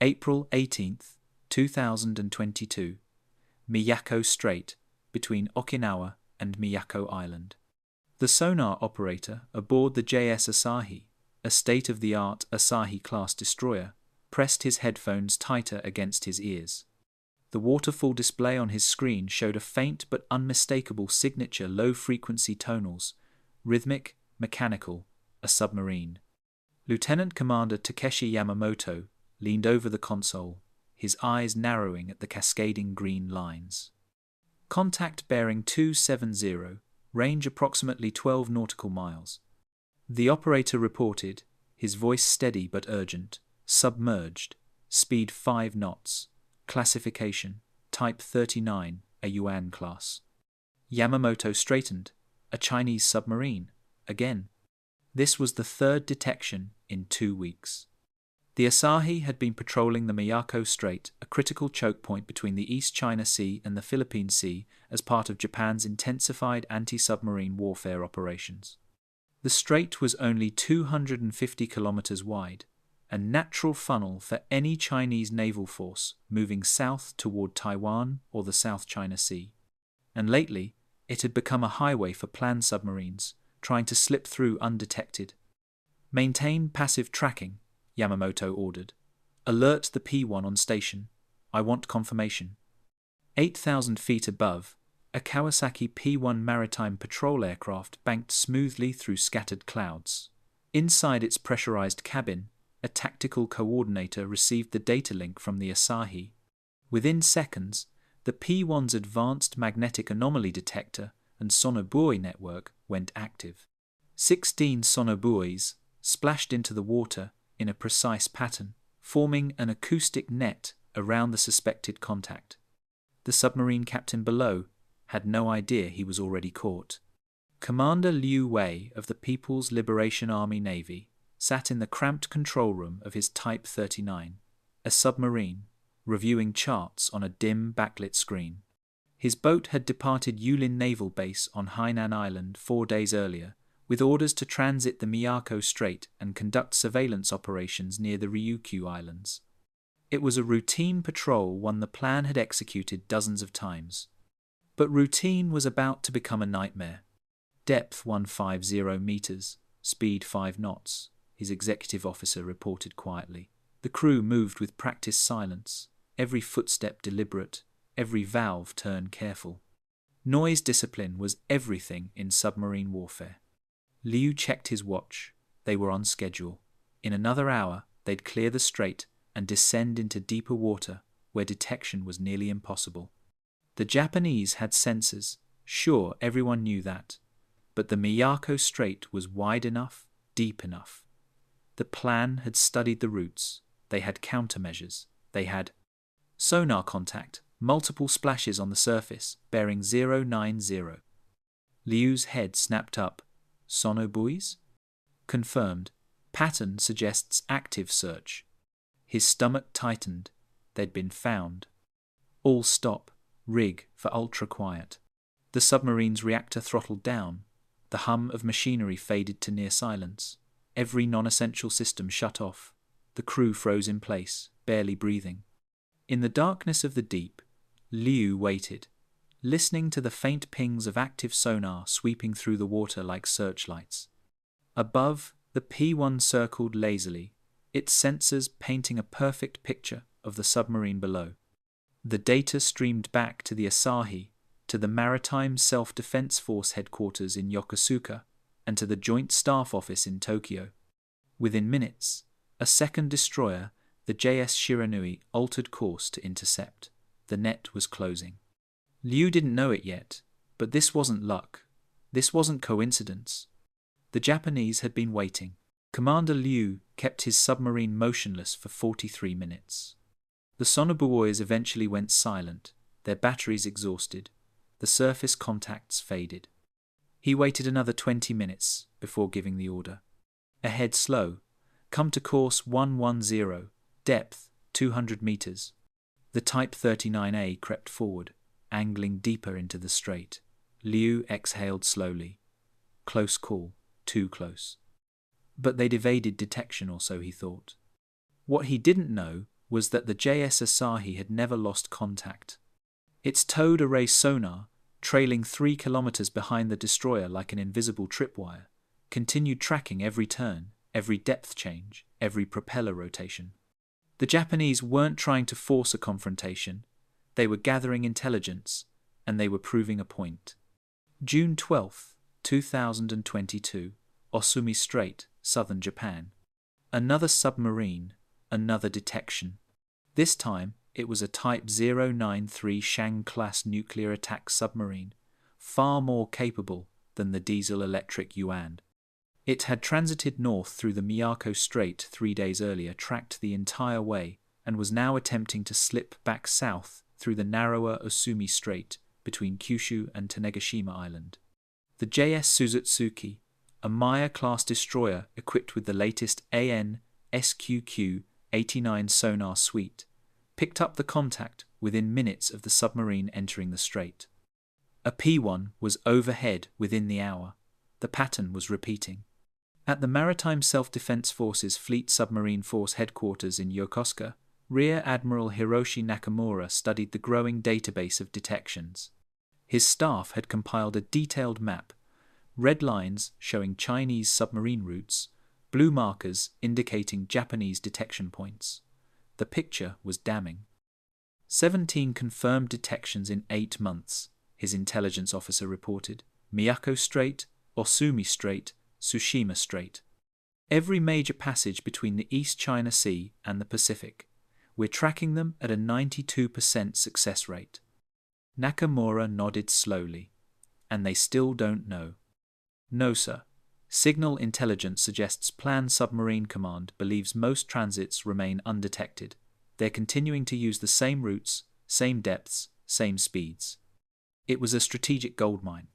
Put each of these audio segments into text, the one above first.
April 18th, 2022. Miyako Strait, between Okinawa and Miyako Island. The sonar operator aboard the JS Asahi, a state-of-the-art Asahi-class destroyer, pressed his headphones tighter against his ears. The waterfall display on his screen showed a faint but unmistakable signature low-frequency tonals, rhythmic, mechanical, a submarine. Lieutenant Commander Takeshi Yamamoto leaned over the console, his eyes narrowing at the cascading green lines. Contact bearing 270, range approximately 12 nautical miles. The operator reported, his voice steady but urgent, submerged, speed 5 knots, classification, type 39, a Yuan class. Yamamoto straightened, a Chinese submarine, again. This was the third detection in 2 weeks. The Asahi had been patrolling the Miyako Strait, a critical choke point between the East China Sea and the Philippine Sea, as part of Japan's intensified anti-submarine warfare operations. The strait was only 250 kilometers wide, a natural funnel for any Chinese naval force moving south toward Taiwan or the South China Sea. And lately, it had become a highway for planned submarines, trying to slip through undetected. Maintain passive tracking, Yamamoto ordered. Alert the P1 on station. I want confirmation. 8,000 feet above, a Kawasaki P1 maritime patrol aircraft banked smoothly through scattered clouds. Inside its pressurized cabin, a tactical coordinator received the data link from the Asahi. Within seconds, the P1's advanced magnetic anomaly detector and sonobuoy network went active. 16 sonobuoys splashed into the water in a precise pattern, forming an acoustic net around the suspected contact. The submarine captain below had no idea he was already caught. Commander Liu Wei of the People's Liberation Army Navy sat in the cramped control room of his Type 39, a submarine, reviewing charts on a dim backlit screen. His boat had departed Yulin Naval Base on Hainan Island 4 days earlier, with orders to transit the Miyako Strait and conduct surveillance operations near the Ryukyu Islands. It was a routine patrol, one the plan had executed dozens of times. But routine was about to become a nightmare. Depth 150 meters, speed 5 knots, his executive officer reported quietly. The crew moved with practiced silence, every footstep deliberate, every valve turn careful. Noise discipline was everything in submarine warfare. Liu checked his watch. They were on schedule. In another hour, they'd clear the strait and descend into deeper water where detection was nearly impossible. The Japanese had sensors, sure, everyone knew that. But the Miyako Strait was wide enough, deep enough. The plan had studied the routes. They had countermeasures. They had sonar contact, multiple splashes on the surface, bearing 090. Liu's head snapped up. Sonobuoys? Confirmed. Pattern suggests active search. His stomach tightened. They'd been found. All stop. Rig for ultra-quiet. The submarine's reactor throttled down. The hum of machinery faded to near silence. Every non-essential system shut off. The crew froze in place, barely breathing. In the darkness of the deep, Liu waited, listening to the faint pings of active sonar sweeping through the water like searchlights. Above, the P1 circled lazily, its sensors painting a perfect picture of the submarine below. The data streamed back to the Asahi, to the Maritime Self-Defense Force headquarters in Yokosuka, and to the Joint Staff Office in Tokyo. Within minutes, a second destroyer, the JS Shiranui, altered course to intercept. The net was closing. Liu didn't know it yet, but this wasn't luck. This wasn't coincidence. The Japanese had been waiting. Commander Liu kept his submarine motionless for 43 minutes. The sonobuoys eventually went silent, their batteries exhausted. The surface contacts faded. He waited another 20 minutes before giving the order. Ahead slow. Come to course 110, depth 200 meters. The Type 39A crept forward, angling deeper into the strait. Liu exhaled slowly. Close call, too close. But they'd evaded detection, or so he thought. What he didn't know was that the JS Asahi had never lost contact. Its towed array sonar, trailing 3 kilometers behind the destroyer like an invisible tripwire, continued tracking every turn, every depth change, every propeller rotation. The Japanese weren't trying to force a confrontation, they were gathering intelligence, and they were proving a point. June 12, 2022, Osumi Strait, southern Japan. Another submarine, another detection. This time, it was a Type 093 Shang-class nuclear attack submarine, far more capable than the diesel-electric Yuan. It had transited north through the Miyako Strait 3 days earlier, tracked the entire way, and was now attempting to slip back south through the narrower Osumi Strait between Kyushu and Tanegashima Island. The JS Suzutsuki, a Maya-class destroyer equipped with the latest AN/SQQ-89 sonar suite, picked up the contact within minutes of the submarine entering the strait. A P-1 was overhead within the hour. The pattern was repeating. At the Maritime Self-Defense Force's Fleet Submarine Force headquarters in Yokosuka, Rear Admiral Hiroshi Nakamura studied the growing database of detections. His staff had compiled a detailed map, red lines showing Chinese submarine routes, blue markers indicating Japanese detection points. The picture was damning. 17 confirmed detections in 8 months, his intelligence officer reported. Miyako Strait, Osumi Strait, Tsushima Strait. Every major passage between the East China Sea and the Pacific. We're tracking them at a 92% success rate. Nakamura nodded slowly. And they still don't know. No, sir. Signal intelligence suggests Planned Submarine Command believes most transits remain undetected. They're continuing to use the same routes, same depths, same speeds. It was a strategic goldmine.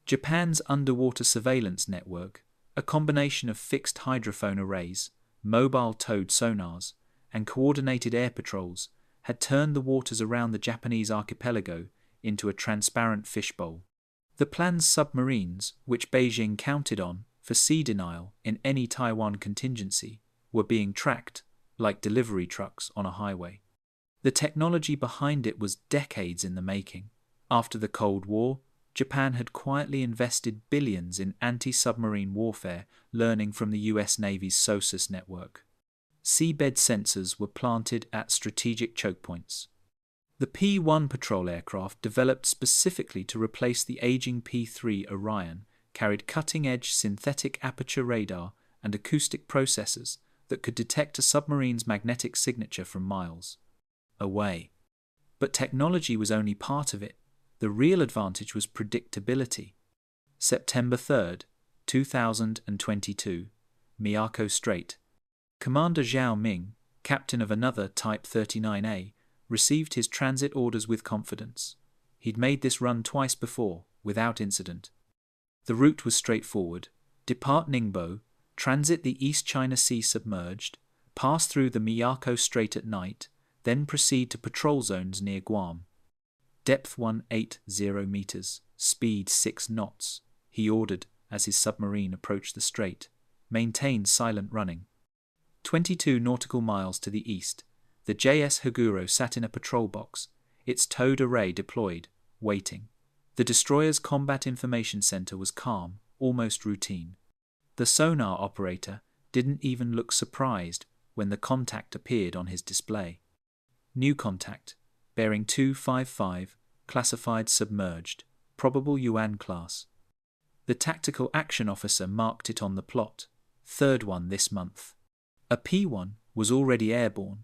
Japan's underwater surveillance network, a combination of fixed hydrophone arrays, mobile towed sonars, and coordinated air patrols, had turned the waters around the Japanese archipelago into a transparent fishbowl. The planned submarines, which Beijing counted on for sea denial in any Taiwan contingency, were being tracked like delivery trucks on a highway. The technology behind it was decades in the making. After the Cold War, Japan had quietly invested billions in anti-submarine warfare, learning from the US Navy's SOSUS network. Seabed sensors were planted at strategic choke points. The P-1 patrol aircraft, developed specifically to replace the aging P-3 Orion, carried cutting-edge synthetic aperture radar and acoustic processors that could detect a submarine's magnetic signature from miles away. But technology was only part of it. The real advantage was predictability. September 3, 2022, Miyako Strait. Commander Zhao Ming, captain of another Type 39A, received his transit orders with confidence. He'd made this run twice before, without incident. The route was straightforward. Depart Ningbo, transit the East China Sea submerged, pass through the Miyako Strait at night, then proceed to patrol zones near Guam. Depth 180 meters, speed 6 knots, he ordered as his submarine approached the strait. Maintain silent running. 22 nautical miles to the east, the JS Haguro sat in a patrol box, its towed array deployed, waiting. The destroyer's combat information center was calm, almost routine. The sonar operator didn't even look surprised when the contact appeared on his display. New contact, bearing 255, classified submerged, probable Yuan class. The tactical action officer marked it on the plot, 3rd one this month. A P-1 was already airborne,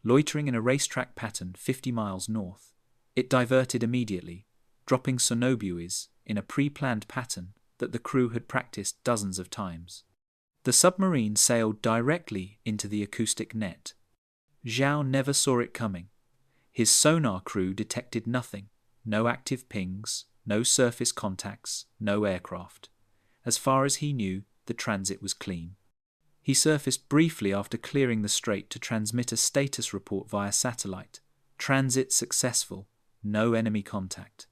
loitering in a racetrack pattern 50 miles north. It diverted immediately, dropping sonobuoys in a pre-planned pattern that the crew had practiced dozens of times. The submarine sailed directly into the acoustic net. Zhao never saw it coming. His sonar crew detected nothing, no active pings, no surface contacts, no aircraft. As far as he knew, the transit was clean. He surfaced briefly after clearing the strait to transmit a status report via satellite. Transit successful, no enemy contact.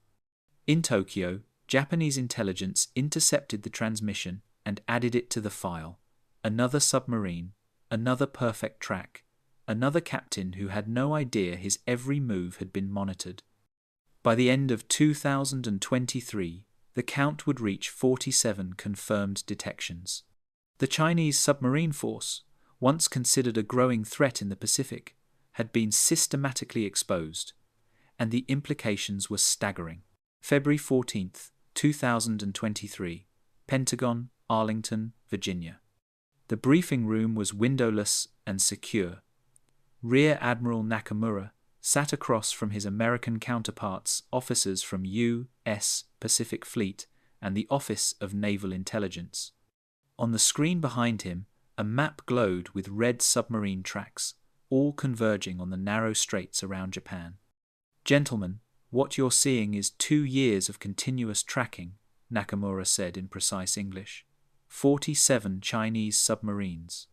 In Tokyo, Japanese intelligence intercepted the transmission and added it to the file. Another submarine, another perfect track, another captain who had no idea his every move had been monitored. By the end of 2023, the count would reach 47 confirmed detections. The Chinese submarine force, once considered a growing threat in the Pacific, had been systematically exposed, and the implications were staggering. February 14, 2023, Pentagon, Arlington, Virginia. The briefing room was windowless and secure. Rear Admiral Nakamura sat across from his American counterparts, officers from U.S. Pacific Fleet and the Office of Naval Intelligence. On the screen behind him, a map glowed with red submarine tracks, all converging on the narrow straits around Japan. "Gentlemen, what you're seeing is 2 years of continuous tracking," Nakamura said in precise English. 47 Chinese submarines.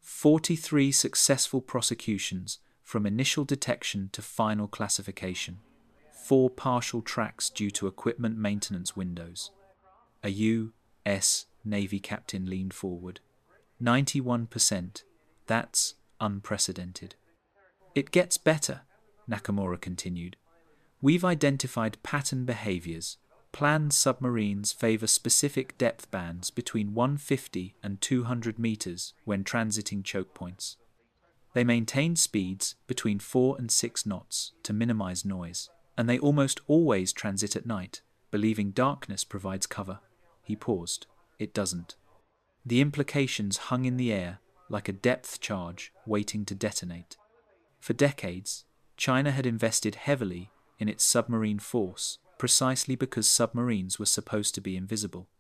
43 successful prosecutions from initial detection to final classification. 4 partial tracks due to equipment maintenance windows. A U.S. Navy captain leaned forward. 91%. That's unprecedented. "It gets better," Nakamura continued. "We've identified pattern behaviors. Planned submarines favor specific depth bands between 150 and 200 meters when transiting choke points. They maintain speeds between 4 and 6 knots to minimize noise, and they almost always transit at night, believing darkness provides cover." He paused. It doesn't. The implications hung in the air like a depth charge waiting to detonate. For decades, China had invested heavily in its submarine force precisely because submarines were supposed to be invisible.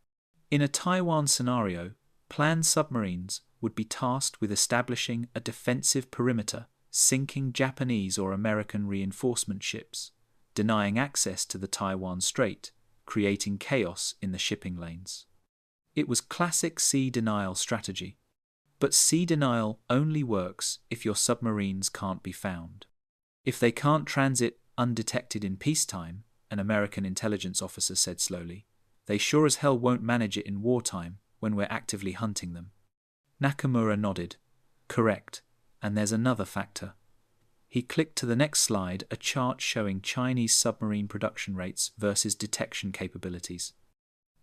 In a Taiwan scenario, planned submarines would be tasked with establishing a defensive perimeter, sinking Japanese or American reinforcement ships, denying access to the Taiwan Strait, creating chaos in the shipping lanes. It was classic sea denial strategy. But sea denial only works if your submarines can't be found. If they can't transit undetected in peacetime, an American intelligence officer said slowly, they sure as hell won't manage it in wartime when we're actively hunting them. Nakamura nodded. Correct. And there's another factor. He clicked to the next slide, a chart showing Chinese submarine production rates versus detection capabilities.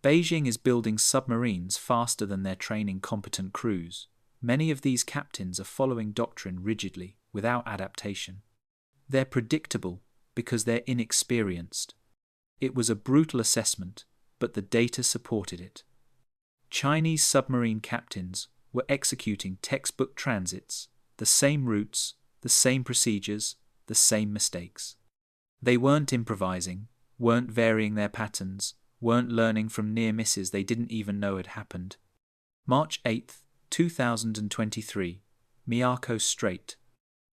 Beijing is building submarines faster than they're training competent crews. Many of these captains are following doctrine rigidly, without adaptation. They're predictable because they're inexperienced. It was a brutal assessment, but the data supported it. Chinese submarine captains were executing textbook transits, the same routes, the same procedures, the same mistakes. They weren't improvising, weren't varying their patterns, weren't learning from near misses they didn't even know had happened. March 8, 2023, Miyako Strait.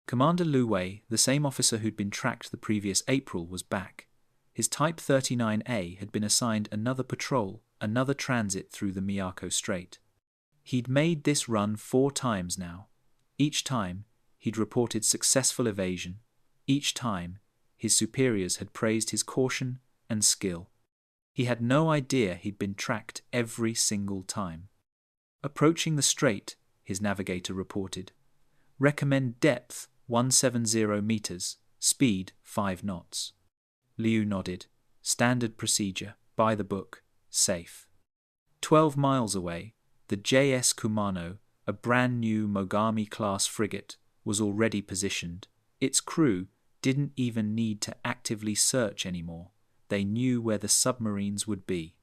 Commander Liu Wei, the same officer who'd been tracked the previous April, was back. His Type 39A had been assigned another patrol, another transit through the Miyako Strait. He'd made this run 4 times now. Each time, he'd reported successful evasion. Each time, his superiors had praised his caution and skill. He had no idea he'd been tracked every single time. Approaching the strait, his navigator reported. Recommend depth 170 meters, speed 5 knots. Liu nodded. Standard procedure, by the book, safe. 12 miles away, the JS Kumano, a brand new Mogami-class frigate, was already positioned. Its crew didn't even need to actively search anymore. They knew where the submarines would be.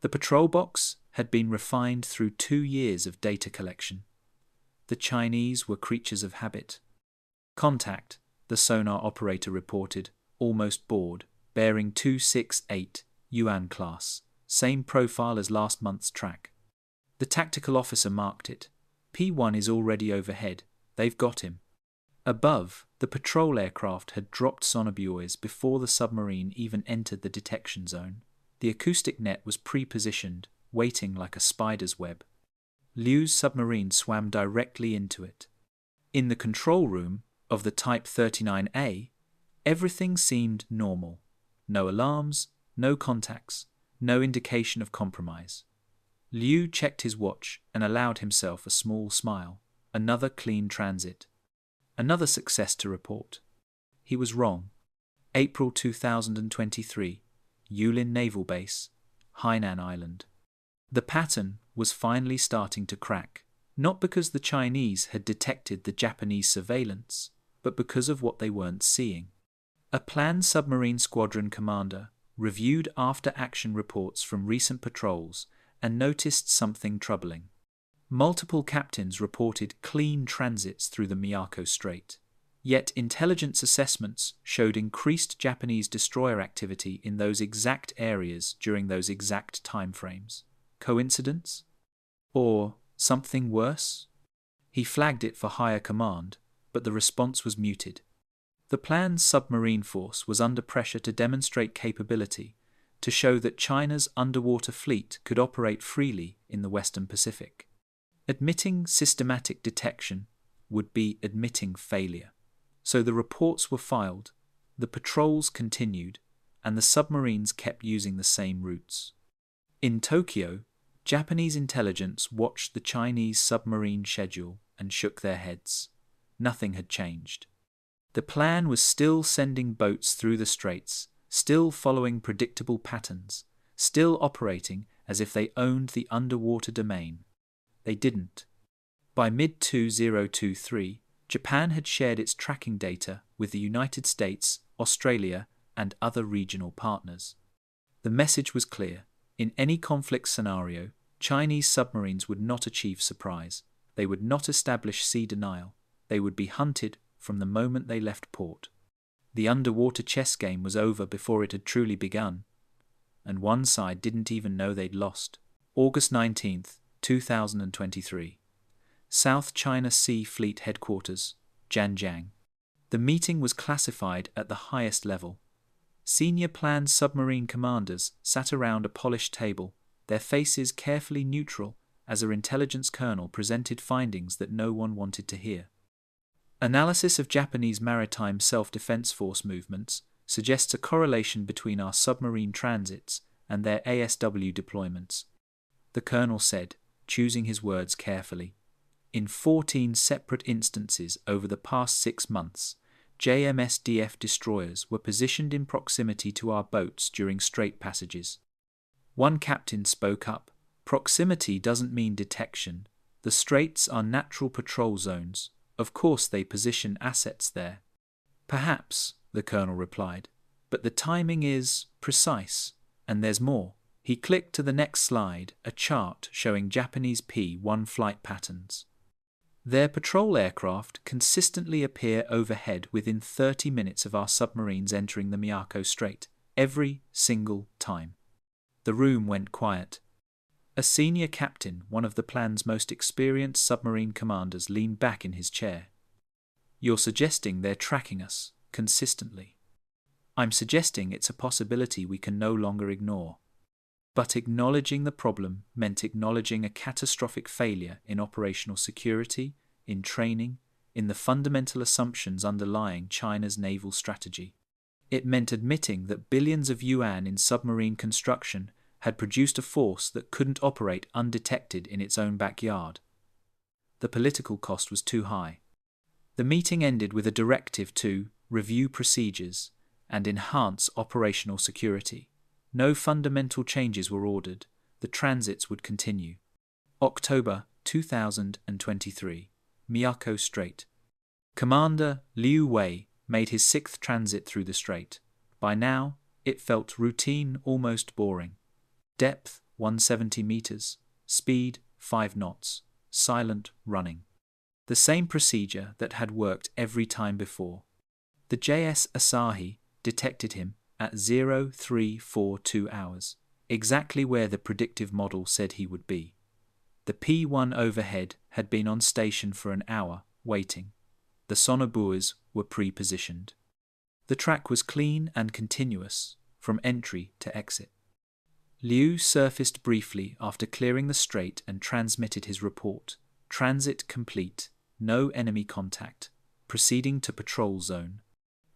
The patrol box had been refined through 2 years of data collection. The Chinese were creatures of habit. Contact, the sonar operator reported, almost bored, bearing 268, Yuan class, same profile as last month's track. The tactical officer marked it. P1 is already overhead. They've got him. Above, the patrol aircraft had dropped sonar buoys before the submarine even entered the detection zone. The acoustic net was pre-positioned, waiting like a spider's web. Liu's submarine swam directly into it. In the control room of the Type 39A, everything seemed normal. No alarms, no contacts, no indication of compromise. Liu checked his watch and allowed himself a small smile. Another clean transit. Another success to report. He was wrong. April 2023, Yulin Naval Base, Hainan Island. The pattern was finally starting to crack, not because the Chinese had detected the Japanese surveillance, but because of what they weren't seeing. A planned submarine squadron commander reviewed after-action reports from recent patrols and noticed something troubling. Multiple captains reported clean transits through the Miyako Strait, yet intelligence assessments showed increased Japanese destroyer activity in those exact areas during those exact timeframes. Coincidence? Or something worse? He flagged it for higher command, but the response was muted. The planned submarine force was under pressure to demonstrate capability, to show that China's underwater fleet could operate freely in the Western Pacific. Admitting systematic detection would be admitting failure. So the reports were filed, the patrols continued, and the submarines kept using the same routes. In Tokyo, Japanese intelligence watched the Chinese submarine schedule and shook their heads. Nothing had changed. The plan was still sending boats through the straits, still following predictable patterns, still operating as if they owned the underwater domain. They didn't. By mid-2023, Japan had shared its tracking data with the United States, Australia, and other regional partners. The message was clear. In any conflict scenario, Chinese submarines would not achieve surprise. They would not establish sea denial. They would be hunted from the moment they left port. The underwater chess game was over before it had truly begun, and one side didn't even know they'd lost. August 19th, 2023. South China Sea Fleet Headquarters, Zhanjiang. The meeting was classified at the highest level. Senior planned submarine commanders sat around a polished table, their faces carefully neutral as our intelligence colonel presented findings that no one wanted to hear. Analysis of Japanese Maritime Self-Defense Force movements suggests a correlation between our submarine transits and their ASW deployments. The colonel said, choosing his words carefully. In 14 separate instances over the past 6 months, JMSDF destroyers were positioned in proximity to our boats during strait passages. One captain spoke up. Proximity doesn't mean detection. The straits are natural patrol zones. Of course they position assets there. Perhaps, the colonel replied, but the timing is precise, and there's more. He clicked to the next slide, a chart showing Japanese P-1 flight patterns. Their patrol aircraft consistently appear overhead within 30 minutes of our submarines entering the Miyako Strait, every single time. The room went quiet. A senior captain, one of the plan's most experienced submarine commanders, leaned back in his chair. You're suggesting they're tracking us, consistently. I'm suggesting it's a possibility we can no longer ignore. But acknowledging the problem meant acknowledging a catastrophic failure in operational security, in training, in the fundamental assumptions underlying China's naval strategy. It meant admitting that billions of yuan in submarine construction had produced a force that couldn't operate undetected in its own backyard. The political cost was too high. The meeting ended with a directive to review procedures and enhance operational security. No fundamental changes were ordered. The transits would continue. October 2023. Miyako Strait. Commander Liu Wei made his 6th transit through the strait. By now, it felt routine, almost boring. Depth 170 meters, speed 5 knots, silent running. The same procedure that had worked every time before. The JS Asahi detected him at 0342 hours, exactly where the predictive model said he would be. The P-1 overhead had been on station for an hour, waiting. The sonar buoys were pre-positioned. The track was clean and continuous, from entry to exit. Liu surfaced briefly after clearing the strait and transmitted his report. Transit complete, no enemy contact, proceeding to patrol zone.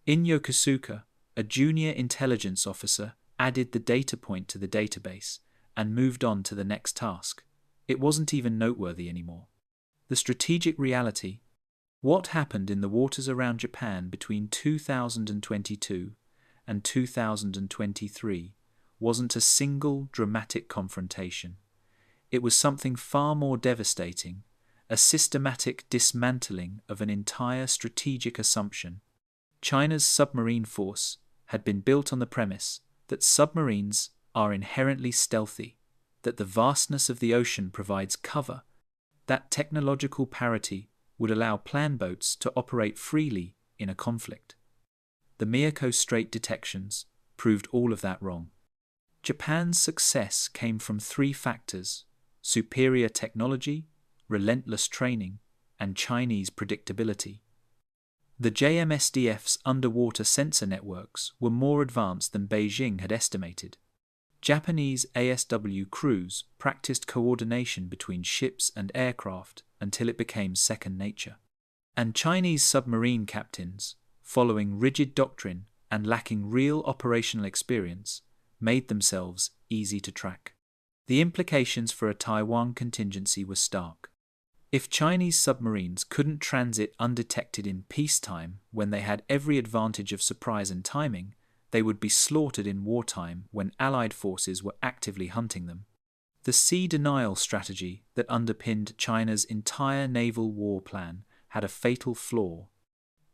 In Yokosuka, a junior intelligence officer added the data point to the database and moved on to the next task. It wasn't even noteworthy anymore. The strategic reality What happened in the waters around Japan between 2022 and 2023 wasn't a single dramatic confrontation. It was something far more devastating, a systematic dismantling of an entire strategic assumption. China's submarine force had been built on the premise that submarines are inherently stealthy, that the vastness of the ocean provides cover, that technological parity would allow plan boats to operate freely in a conflict. The Miyako Strait detections proved all of that wrong. Japan's success came from three factors: superior technology, relentless training, and Chinese predictability. The JMSDF's underwater sensor networks were more advanced than Beijing had estimated. Japanese ASW crews practiced coordination between ships and aircraft until it became second nature. And Chinese submarine captains, following rigid doctrine and lacking real operational experience, made themselves easy to track. The implications for a Taiwan contingency were stark. If Chinese submarines couldn't transit undetected in peacetime when they had every advantage of surprise and timing, they would be slaughtered in wartime when Allied forces were actively hunting them. The sea denial strategy that underpinned China's entire naval war plan had a fatal flaw.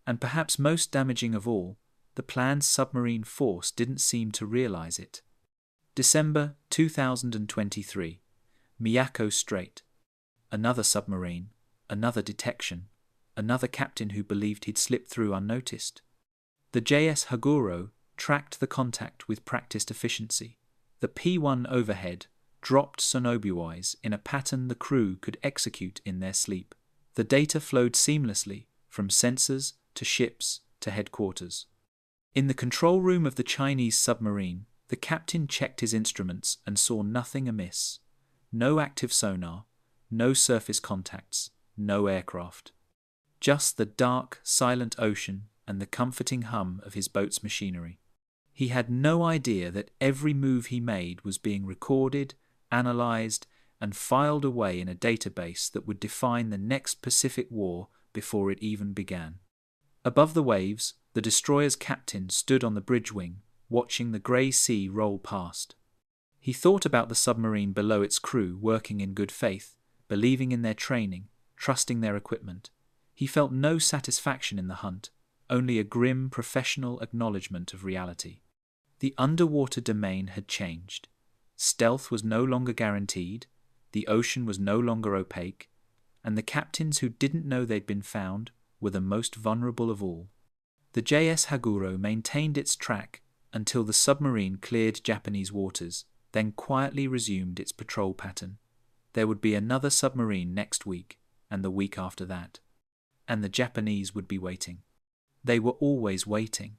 And perhaps most damaging of all, the plan's submarine force didn't seem to realize it. December 2023, Miyako Strait. Another submarine, another detection, another captain who believed he'd slipped through unnoticed. The JS Haguro tracked the contact with practiced efficiency. The P-1 overhead dropped sonobuoys in a pattern the crew could execute in their sleep. The data flowed seamlessly from sensors to ships to headquarters. In the control room of the Chinese submarine, the captain checked his instruments and saw nothing amiss. No active sonar, no surface contacts, no aircraft. Just the dark, silent ocean and the comforting hum of his boat's machinery. He had no idea that every move he made was being recorded, analyzed, and filed away in a database that would define the next Pacific War before it even began. Above the waves, the destroyer's captain stood on the bridge wing, watching the grey sea roll past. He thought about the submarine below its crew working in good faith, believing in their training, trusting their equipment. He felt no satisfaction in the hunt, only a grim professional acknowledgement of reality. The underwater domain had changed. Stealth was no longer guaranteed, the ocean was no longer opaque, and the captains who didn't know they'd been found were the most vulnerable of all. The JS Haguro maintained its track until the submarine cleared Japanese waters, then quietly resumed its patrol pattern. There would be another submarine next week, and the week after that. And the Japanese would be waiting. They were always waiting.